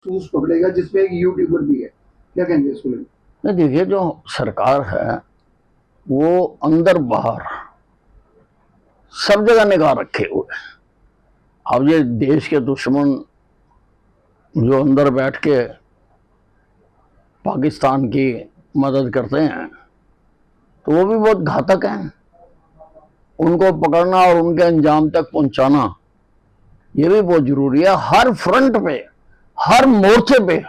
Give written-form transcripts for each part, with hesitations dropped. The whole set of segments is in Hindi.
सूस पकड़ेगा जिसमें एक यूट्यूबर भी है, क्या कहेंगे इसको लेकर? नहीं, देखिए, जो सरकार है वो अंदर बाहर सब जगह निगाह रखे हुए है। अब ये देश के दुश्मन जो अंदर बैठ के पाकिस्तान की मदद करते हैं तो वो भी बहुत घातक हैं। उनको पकड़ना और उनके अंजाम तक पहुंचाना ये भी बहुत जरूरी है। हर फ्रंट पे, हर मोर्चे पे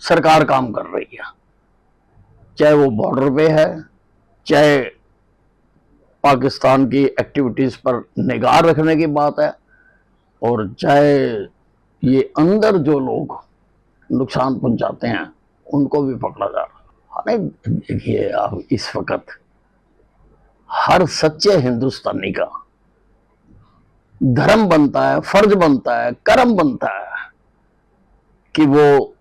सरकार काम कर रही है, चाहे वो बॉर्डर पे है, चाहे पाकिस्तान की एक्टिविटीज पर निगाह रखने की बात है, और चाहे ये अंदर जो लोग नुकसान पहुंचाते हैं उनको भी पकड़ा जा रहा है। देखिए, अब इस वक्त हर सच्चे हिंदुस्तानी का धर्म बनता है, फर्ज बनता है, कर्म बनता है कि वो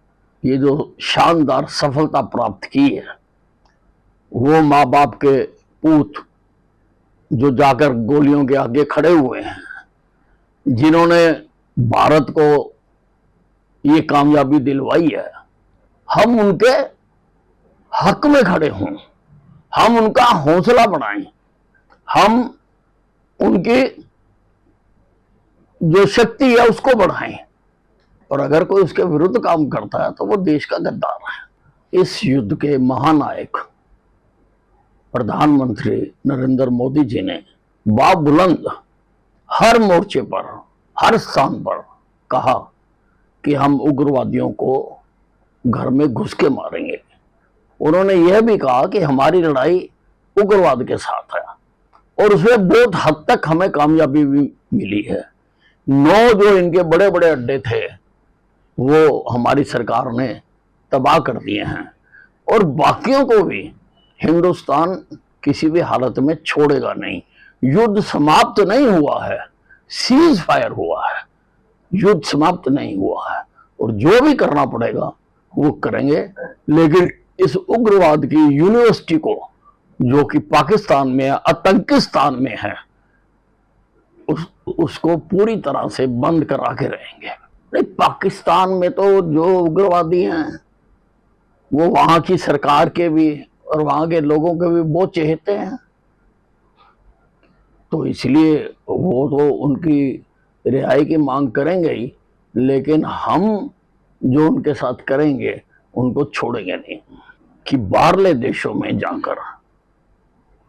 ये जो शानदार सफलता प्राप्त की है, वो माँ बाप के पूत जो जाकर गोलियों के आगे खड़े हुए हैं, जिन्होंने भारत को ये कामयाबी दिलवाई है, हम उनके हक में खड़े हों, हम उनका हौसला बढ़ाएं, हम उनकी जो शक्ति है उसको बढ़ाएं। और अगर कोई उसके विरुद्ध काम करता है तो वो देश का गद्दार है। इस युद्ध के महानायक प्रधानमंत्री नरेंद्र मोदी जी ने बाबुलंद हर मोर्चे पर, हर स्थान पर कहा कि हम उग्रवादियों को घर में घुस के मारेंगे। उन्होंने यह भी कहा कि हमारी लड़ाई उग्रवाद के साथ है, और उसमें बहुत हद तक हमें कामयाबी भी मिली है। 9 जो इनके बड़े बड़े अड्डे थे वो हमारी सरकार ने तबाह कर दिए हैं, और बाकियों को भी हिंदुस्तान किसी भी हालत में छोड़ेगा नहीं। युद्ध समाप्त नहीं हुआ है, सीज फायर हुआ है, युद्ध समाप्त नहीं हुआ है, और जो भी करना पड़ेगा वो करेंगे। लेकिन इस उग्रवाद की यूनिवर्सिटी को, जो कि पाकिस्तान में है, आतंकिस्तान में है, उसको पूरी तरह से बंद करा के रहेंगे। नहीं, पाकिस्तान में तो जो उग्रवादी हैं वो वहां की सरकार के भी और वहां के लोगों के भी बहुत चहेते हैं, तो इसलिए वो तो उनकी रिहाई की मांग करेंगे ही, लेकिन हम जो उनके साथ करेंगे उनको छोड़ेंगे नहीं। कि बाहरले देशों में जाकर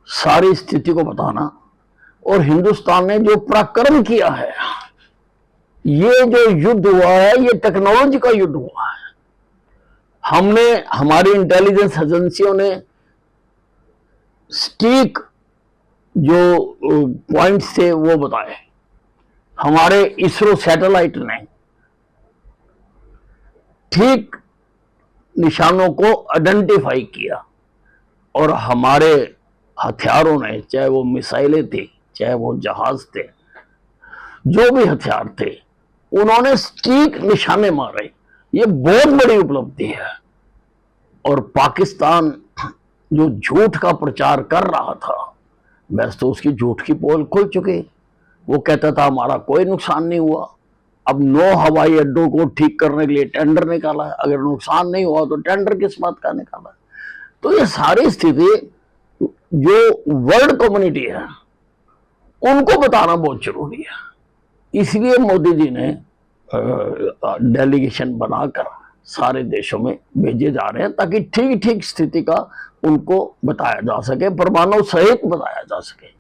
सारी स्थिति को बताना, और हिंदुस्तान ने जो पराक्रम किया है, ये जो युद्ध हुआ है ये टेक्नोलॉजी का युद्ध हुआ है। हमने, हमारी इंटेलिजेंस एजेंसियों ने स्टीक जो पॉइंट्स थे वो बताए, हमारे इसरो सैटेलाइट ने ठीक निशानों को आइडेंटिफाई किया, और हमारे हथियारों ने, चाहे वो मिसाइलें थी, चाहे वो जहाज थे, जो भी हथियार थे, उन्होंने सटीक निशाने मारे। ये बहुत बड़ी उपलब्धि है। और पाकिस्तान जो झूठ का प्रचार कर रहा था, वैसे तो उसकी झूठ की पोल खुल चुकी। वो कहता था हमारा कोई नुकसान नहीं हुआ। अब 9 हवाई अड्डों को ठीक करने के लिए टेंडर निकाला है, अगर नुकसान नहीं हुआ तो टेंडर किस बात का निकाला है? तो ये सारी स्थिति जो वर्ल्ड कम्युनिटी है उनको बताना बहुत जरूरी है। इसलिए मोदी जी ने डेलीगेशन बनाकर सारे देशों में भेजे जा रहे हैं, ताकि ठीक ठीक स्थिति का उनको बताया जा सके, प्रमाणों सहित बताया जा सके।